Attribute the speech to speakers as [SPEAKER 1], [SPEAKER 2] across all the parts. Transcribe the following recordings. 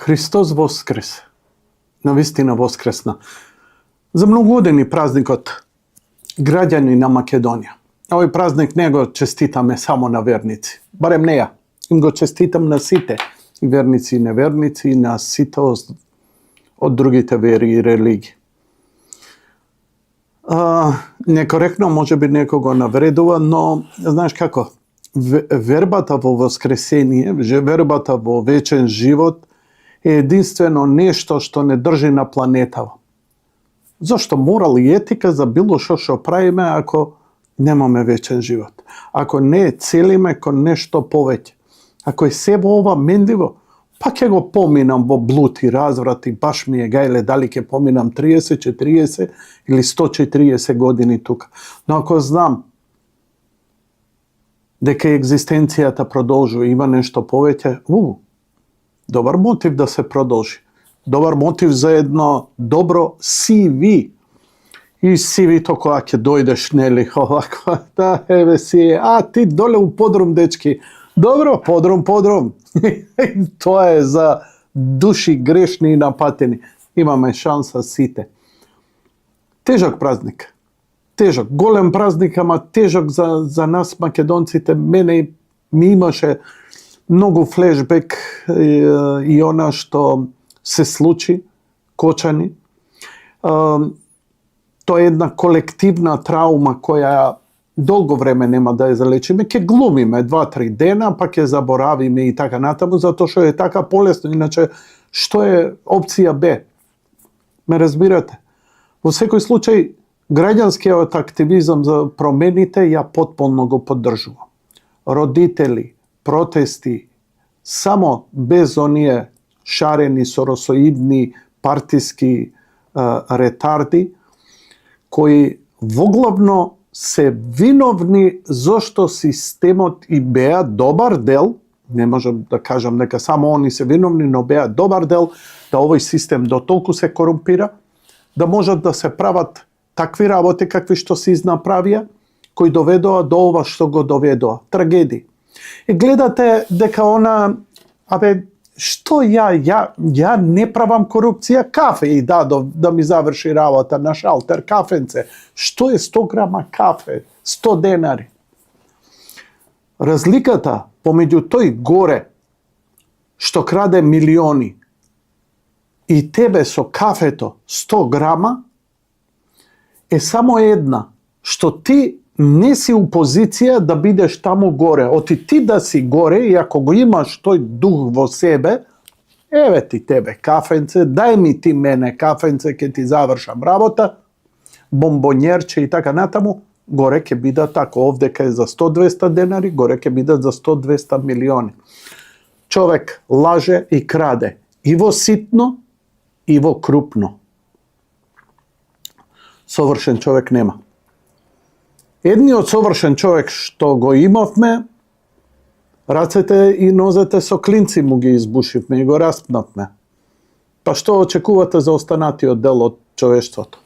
[SPEAKER 1] Христос воскрес. Навистина воскресна. За многу години празникот граѓани на Македонија. Овој празник не го честитаме само на верници. Барем не ја. Им го честитам на сите. И верници и неверници, и на сите од другите вери и религии. Некоректно може би некого навредува, но знаеш како? Вербата во воскресение, вербата во вечен живот е единствено нешто што не држи на планетава. Зошто морал и етика за било што правиме ако немаме вечен живот? Ако не целиме кон нешто повеќе? Ако е се во ова менливо, па ќе го поминам во блуд и разврат и баш ми е гајле дали ќе поминам 30, 40 или 140 години тука. Но ако знам дека екзистенцијата продолжува, има нешто повеќе, добар мотив да се продолжи. Добар мотив за едно добро CV. И CV-то кога ќе дојдеш, нели, оваква, да, еве си, ти доле у подрум, дечки. Добро, подрум. Тоа е за души грешни и напатени. Имаме шанса сите. Тежок празник. Тежок, голем празник, ама тежок за нас македонците. Мене ми имаше многу флешбек и она што се случи, Кочани. Тоа е една колективна траума која долго време нема да ја залечиме, ќе глумиме 2-3 дена, па ќе заборавиме и така натаму, затоа што е така полесно, иначе што е опција Б? Ме разбирате? Во секој случај, граѓанскиот активизам за промените ја потполно го поддржувам. Родители, протести, само без оние шарени, соросоидни, партиски ретарди, кои воглавно се виновни зошто системот и беа добар дел, не можам да кажам дека само они се виновни, но беа добар дел да овој систем до толку се корумпира, да можат да се прават такви работи какви што се изнаправија, кои доведоа до ова што го доведоа. Трагедии. И гледате дека она, што ја не правам корупција, кафе и дадов да ми заврши работа на шалтер, кафенце. Што е 100 грама кафе? 100 денари. Разликата помеѓу тој горе, што краде милиони, и тебе со кафето 100 грама, е само една, што ти не си у позиција да бидеш таму горе. Оти ти да си горе и ако го имаш тој дух во себе, еве ти тебе кафенце, дај ми ти мене кафенце, ке ти завршам работа, бомбонјерче и така натаму, горе ќе бидат тако, овдека е за 100-200 денари, горе ќе бидат за 100-200 милиони. Човек лаже и краде и во ситно и во крупно. Совршен човек нема. Едниот совршен човек што го имавме, рацете и нозете со клинци му ги избушивме и го распнавме. Па што очекувате за останатиот дел од човештвото?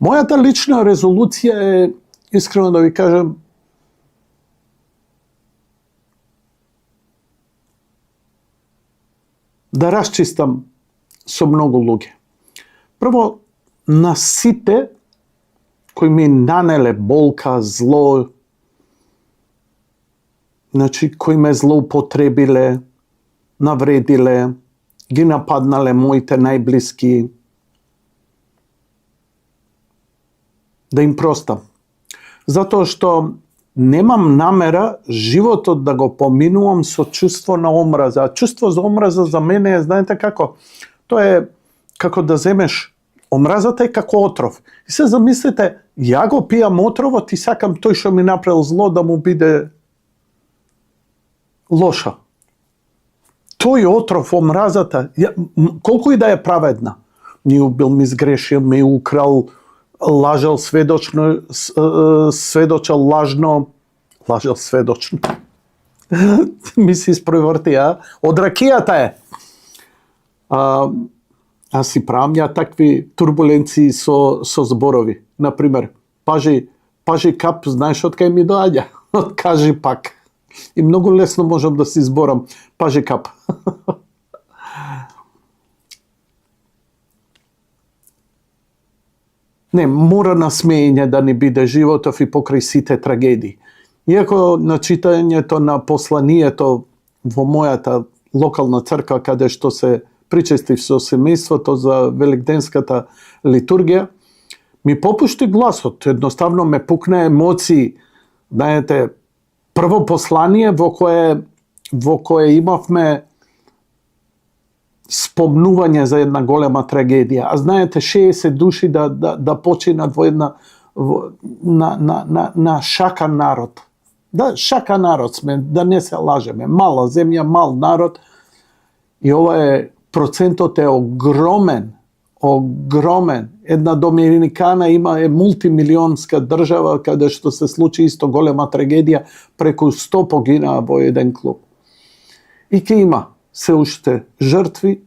[SPEAKER 1] Мојата лична резолуција е, искрено да ви кажам, да расчистам со многу луѓе. Прво, на сите кои ми нанеле болка, зло, кои ме злоупотребиле, навредиле, ги нападнале моите најблиски, да им простам. Затоа што немам намера животот да го поминувам со чувство на омраза. Чувство за омраза за мене е, знаете како? Тоа е како да земеш омразата е како отров. И се замислите, ја го пијам отровот и сакам тој што ми направил зло да му биде лоша. Тој отров, омразата, колку и да е праведна, ми убил, ми сгрешил, ми украл, лажал сведочно, сведочал лажно, лажал сведочно. Ми се испреврти, од ракијата е. Аз си правам ја такви турбуленции со зборови. Например, пажи кап, знаеш од кај ми доаѓа? Од кажи пак. И многу лесно можам да си зборам пажи кап. Не, мора насмеење да ни биде животов и покрај сите трагедии. Иако на читањето на посланието во мојата локална црква, каде што се причестив со семејството за великденската литургија, ми попушти гласот, едноставно ме пукна емоции. Знаете, прво послание во кое имавме спомнување за една голема трагедија. А знаете, 60 души да починат во една на шакан народ. Да, шакан народ сме, да не се лажеме. Мала земја, мал народ. И ова процентот е огромен. Огромен. Една Доминикана е мултимилионска држава, каде што се случи исто голема трагедија, преку 100 погинаа во еден клуб. И ке има се уште жртви,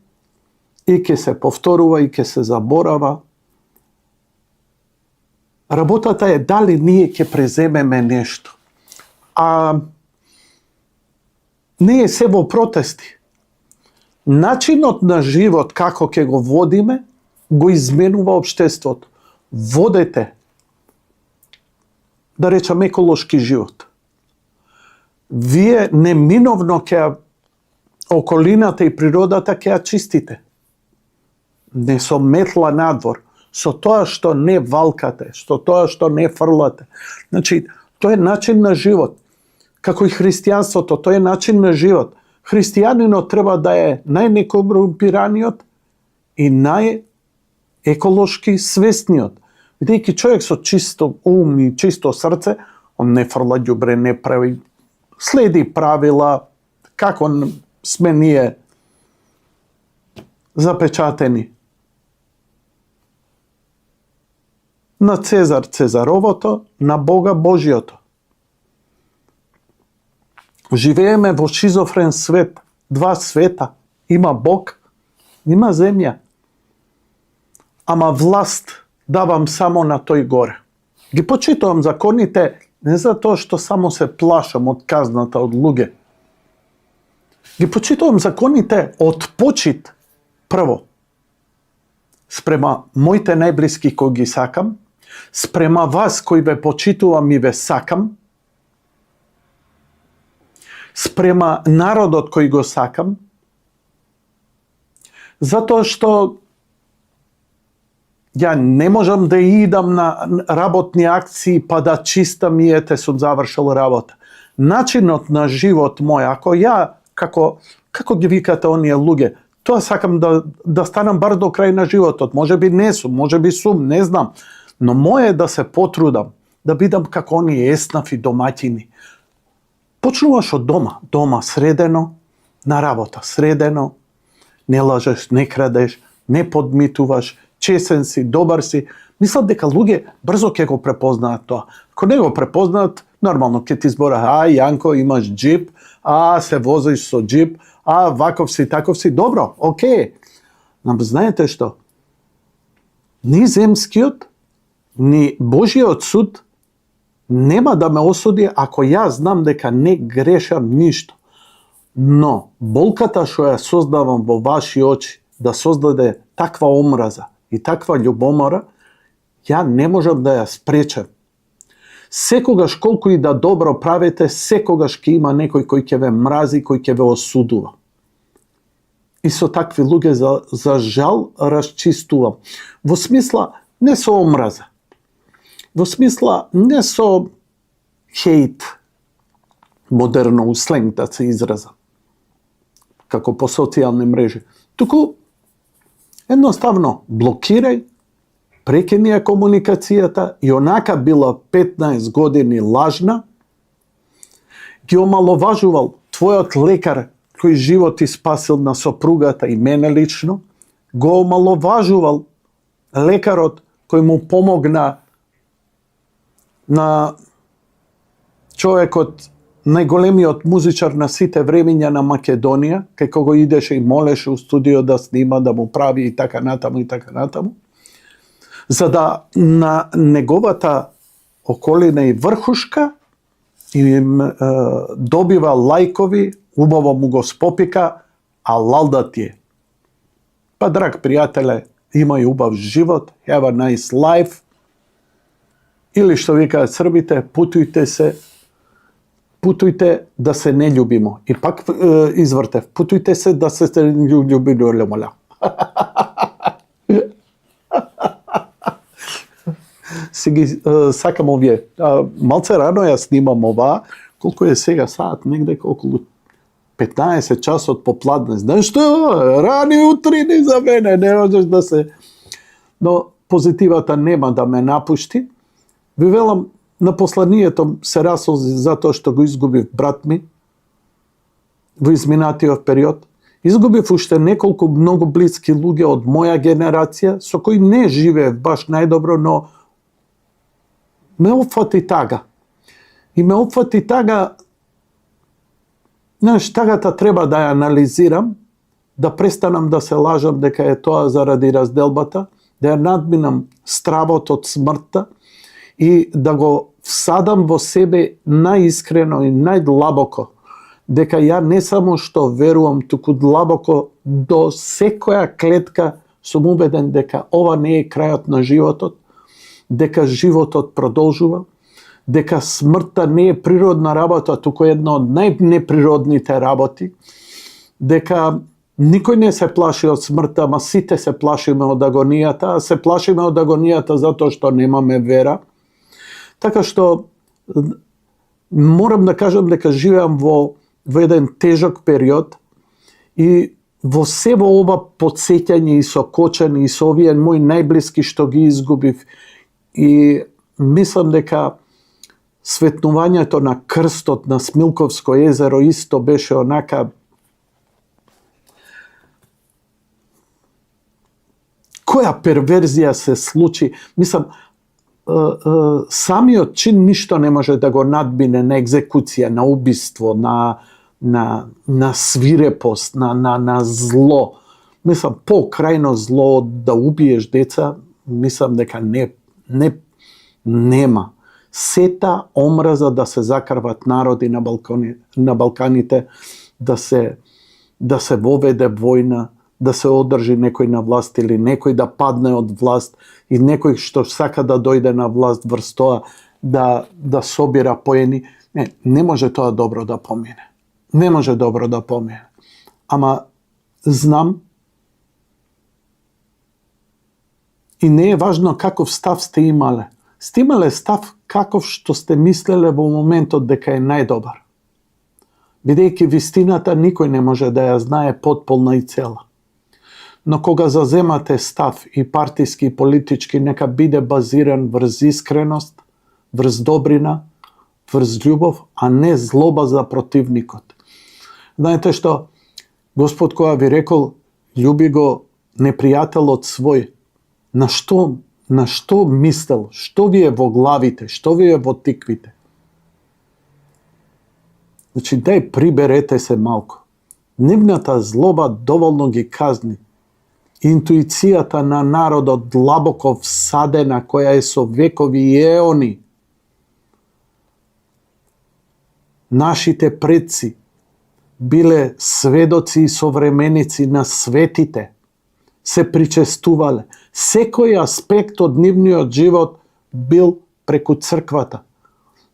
[SPEAKER 1] и ке се повторува, и ке се заборава. Работата е дали ние ке преземеме нешто. А не е се во протести. Начинот на живот, како ке го водиме, го изменува општеството. Водете, да речам, еколошки живот. Вие неминовно ке околината и природата ќе ја чистите. Не со метла надвор, со тоа што не валкате, со тоа што не фрлате. Значи, тоа е начин на живот. Како и христијанството, тоа е начин на живот. Христијанинот треба да е најнекорумпираниот и најеколошки свесниот. Бидејќи човек со чисто ум и чисто срце, он не фрла ѓубре, не прави, следи правила, како сме ние запечатени. На Цезар Цезаровото, на Бога Божиото. Живееме во шизофрен свет, два света. Има Бог, има земја. Ама власт давам само на тој горе. Ги почитувам законите не за тоа што само се плашам од казната од луѓе. Ги почитувам законите од почит прво. Спрема моите најблиски кои ги сакам, спрема вас кои ве почитувам и ве сакам, спрема народот кој го сакам, затоа што ја не можам да идам на работни акции па да чистам и ете сум завршил работа. Начинот на живот мој, ако ја, како ги викате оние луѓе, тоа сакам да станам бар до крај на животот. Може би не сум, може би сум, не знам. Но моје е да се потрудам, да бидам како оние еснафи домаќини. Почнуваш од дома. Дома средено, на работа средено, не лажеш, не крадеш, не подмитуваш, чесен си, добар си. Мислам дека луѓе брзо ќе го препознаат тоа. Ако не го препознаат, нормално ќе ти збора, Јанко, имаш джип, се возиш со джип, ваков си, таков си, добро, окей. Но знаете што? Ни земскиот, ни Божиот суд нема да ме осуди ако ја знам дека не грешам ништо. Но болката што ја создавам во ваши очи, да создаде таква омраза и таква љубомора, ја не можам да ја спречам. Секогаш колку и да добро правите, секогаш ќе има некој кој ќе ве мрази, кој ќе ве осудува. И со такви луѓе за жал расчистувам. Во смисла не со омраза. Во смисла не со хейт, модерно у сленг да се изразам, како по социјални мрежи. Туку едноставно блокирај, прекини ја комуникацијата и онака била 15 години лажна, ги омаловажувал твојот лекар кој живот ти спасил на сопругата и мене лично, го омаловажувал лекарот кој му помогна на човекот, најголемиот музичар на сите времиња на Македонија, кај кого идеше и молеше у студио да снима, да му прави и така натаму и така натаму, за да на неговата околина и врхушка им добива лајкови, убаво му го спопика, а лалда ти е. Па, драг пријателе, имај убав живот, have a nice life, Или што викаат србите, путујте да се не љубимо. И пак извртев, путујте се да се не љубимо, моля. Сега сакам овие. Малце рано ја снимам ова, колку е сега саат, негде околу 15 часот попладне. Знаеш што? Рани утрини за мене, не можеш да се... Но позитивата нема да ме напушти. Ви велам, на посланието се расолзи затоа што го изгубив брат ми во изминатиот период. Изгубив уште неколку многу блиски луѓе од моја генерација, со кои не живеев баш најдобро, но ме опфати тага. И ме опфати тага, знаеш, тагата треба да ја анализирам, да престанам да се лажам дека е тоа заради разделбата, да ја надминам стравот од смртта и да го всадам во себе најискрено и најдлабоко, дека ја не само што верувам, туку длабоко до секоја клетка сум убеден дека ова не е крајот на животот, дека животот продолжува, дека смртта не е природна работа, туку една од најнеприродните работи, дека никој не се плаши од смртта, ама сите се плашиме од агонијата, а се плашиме од агонијата затоа што немаме вера. Така што морам да кажам дека живеам во еден тежок период и во себе ова потсеќање и сокочање и со овие мои најблиски што ги изгубив, и мислам дека светнувањето на крстот на Смилковско езеро исто беше онака која перверзија се случи. Мислам, самиот чин ништо не може да го надбине на екзекуција, на убиство, на свирепост, на зло. Мислам, покрајно зло да убиеш деца, мислам дека нема. Сета омраза да се закарват народи на Балканите, да се воведе војна, да се одржи некој на власт или некој да падне од власт и некој што сака да дојде на власт врз тоа да собира поени. Не може тоа добро да помине. Не може добро да помине. Ама знам и не е важно каков став сте имале. Сте имале став каков што сте мислеле во моментот дека е најдобар. Бидејќи вистината никој не може да ја знае потполна и цела. Но кога заземате став и партиски и политички, нека биде базиран врз искреност, врз добрина, врз љубов, а не злоба за противникот. Знаете што, Господ која ви рекол, љуби го непријателот свој, на што мислел, што ви е во главите, што ви е во тиквите. Значи, дај приберете се малку. Нивната злоба доволно ги казни. Интуицијата на народот длабоко всадена, која е со векови и еони. Нашите предци биле сведоци и современици на светите, се причестувале. Секој аспект од нивниот живот бил преку црквата,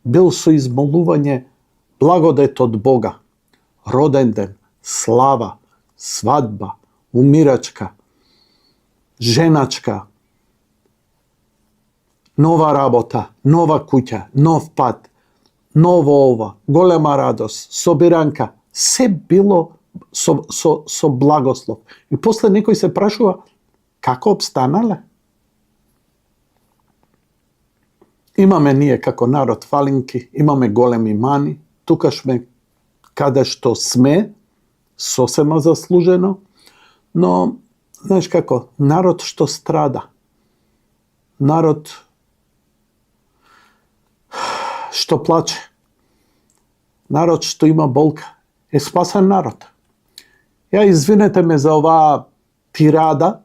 [SPEAKER 1] бил со измолување благодет од Бога. Роден ден, слава, свадба, умирачка, женачка, нова работа, нова куќа, нов пат, ново ова, голема радост, собиранка, се било со благослов. И после некој се прашува, како обстанале? Имаме ние како народ фалинки, имаме големи мани, тука сме каде што сме, сосема заслужено, но знаеш како, народ што страда, народ што плаче, народ што има болка, е спасен народ. Ја извинете ме за оваа тирада,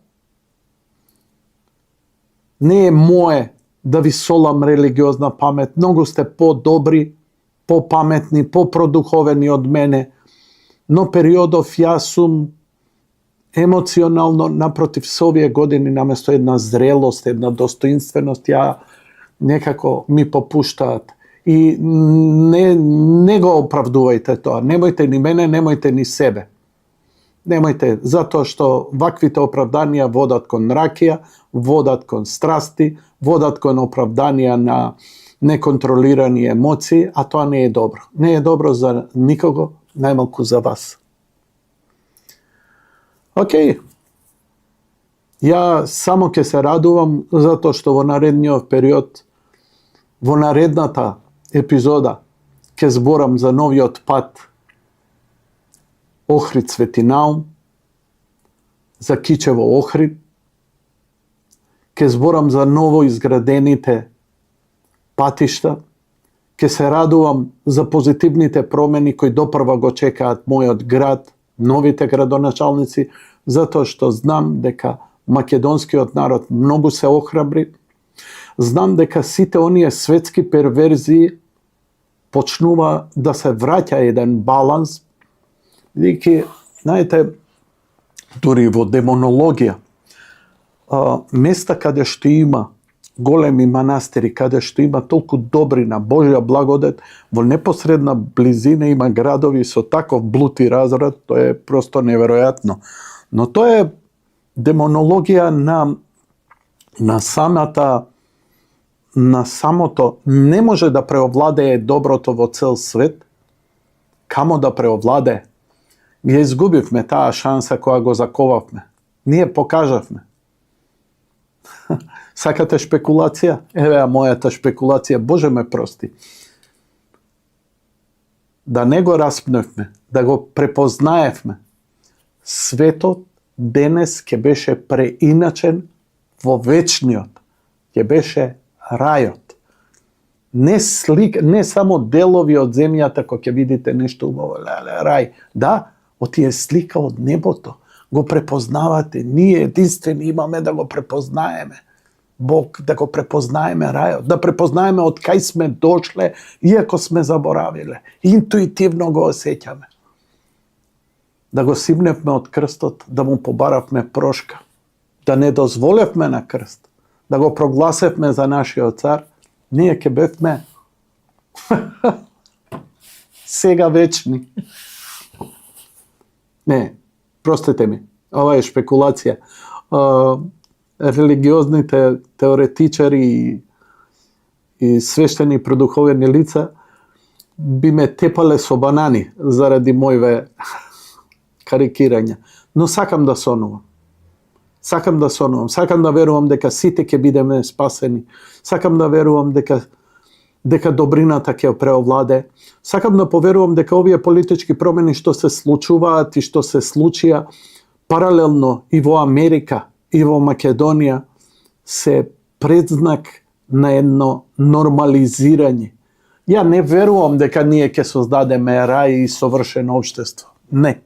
[SPEAKER 1] не е мое да ви солам религиозна памет, многу сте по-добри, по-паметни, по-продуховени од мене, но периодов јас сум емоционално, напротив, со овие години, наместо една зрелост, една достоинственост, ја некако ми попуштаат. И не го оправдувајте тоа. Немојте ни мене, немојте ни себе. Немојте, затоа што ваквите оправданија водат кон ракија, водат кон страсти, водат кон оправданија на неконтролирани емоции, а тоа не е добро. Не е добро за никого, најмалку за вас. Океј. Ја само ќе се радувам затоа што во наредниот период, во наредната епизода, ќе зборам за новиот пат Охрид Свети Наум, за Кичево Охрид, ќе зборам за ново изградените патишта, ќе се радувам за позитивните промени кои допрва го чекаат мојот град, новите градоначалници, затоа што знам дека македонскиот народ многу се охрабри, знам дека сите оние светски перверзии почнува да се враќа еден баланс, бидејќи, знаете, дури во демонологија, места каде што има големи манастири, каде што има толку добрина, Божја благодет, во непосредна близина има градови со таков блуд и разврат, тоа е просто неверојатно. Но тоа е демонологија на самото не може да преовладее доброто во цел свет, камо да преовладее. Ја изгубивме таа шанса која го заковавме. Ние покажавме. Сакате шпекулација? Еве мојата шпекулација, Боже ме прости. Да не го распневме, да го препознаевме. Светот денес ќе беше преиначен во вечниот. Ќе беше рајот. Не само делови од земјата кој ќе видите нешто убаво, рај. Да, оти е слика од небото. Го препознавате. Ние единствени имаме да го препознаеме. Бог, да го препознаеме рајот, да препознаеме од кај сме дошле, иако сме заборавиле. Интуитивно го осеќаме. Да го симневме од крстот, да му побаравме прошка. Да не дозволевме на крст. Да го прогласевме за нашиот цар. Ние ќе бевме сега вечни. Не, простете ми, ова е шпекулација. Религиозните теоретичари и свештени продуховени лица би ме тепале со банани заради мојве карикирања. Но сакам да сонувам. Сакам да верувам дека сите ќе бидеме спасени. Сакам да верувам дека добрината ќе преовладе. Сакам да поверувам дека овие политички промени што се случуваат и што се случија паралелно и во Америка и во Македонија се предзнак на едно нормализирање. Ја не верувам дека ние ќе создадеме рај и совршено општество. Не.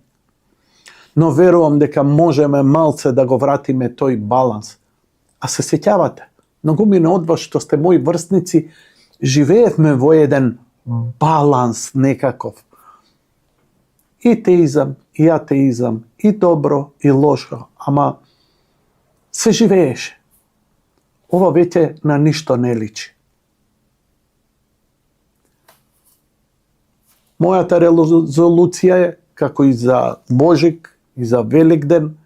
[SPEAKER 1] Но верувам дека можеме малце да го вратиме тој баланс. А се сеќавате, многумина од вас што сте мои врсници, живеевме во еден баланс некаков. И теизам, и атеизам, и добро, и лошо, ама се живееше. Ова веќе на ништо не личи. Мојата резолуција е, како и за Божик, и за Великден,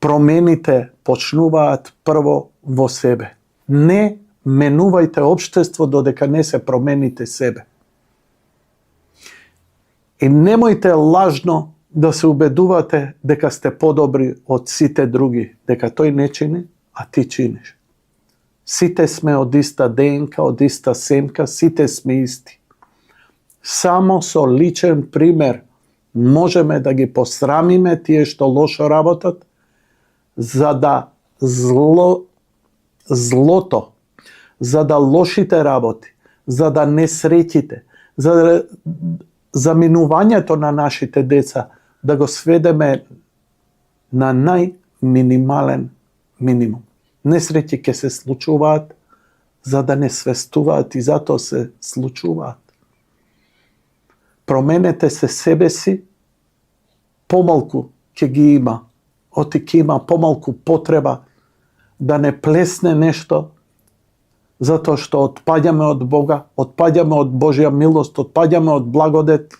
[SPEAKER 1] промените почнуваат прво во себе. Не менувајте општество додека не се промените себе. И немојте лажно да се убедувате дека сте подобри од сите други, дека тој не чини, а ти чиниш. Сите сме од иста ДНК, од иста семка, сите сме исти. Само со личен пример можеме да ги посрамиме тие што лошо работат, за да злото, за да лошите работи, за да несреќите, за заминувањето на нашите деца, да го сведеме на најминимален минимум. Несреќи ќе се случуваат, за да не свестуваат и затоа се случуваат. Променете се себе си, помалку ќе ги има, оти ќе има помалку потреба да не плесне нешто затоа што отпаѓаме од Бога, отпаѓаме од Божја милост, отпаѓаме од благодет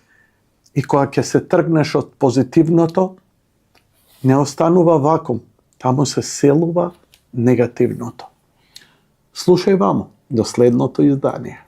[SPEAKER 1] и кога ќе се тргнеш од позитивното, не останува вакуум, таму се селува негативното. Слушај вамо, до следното издание.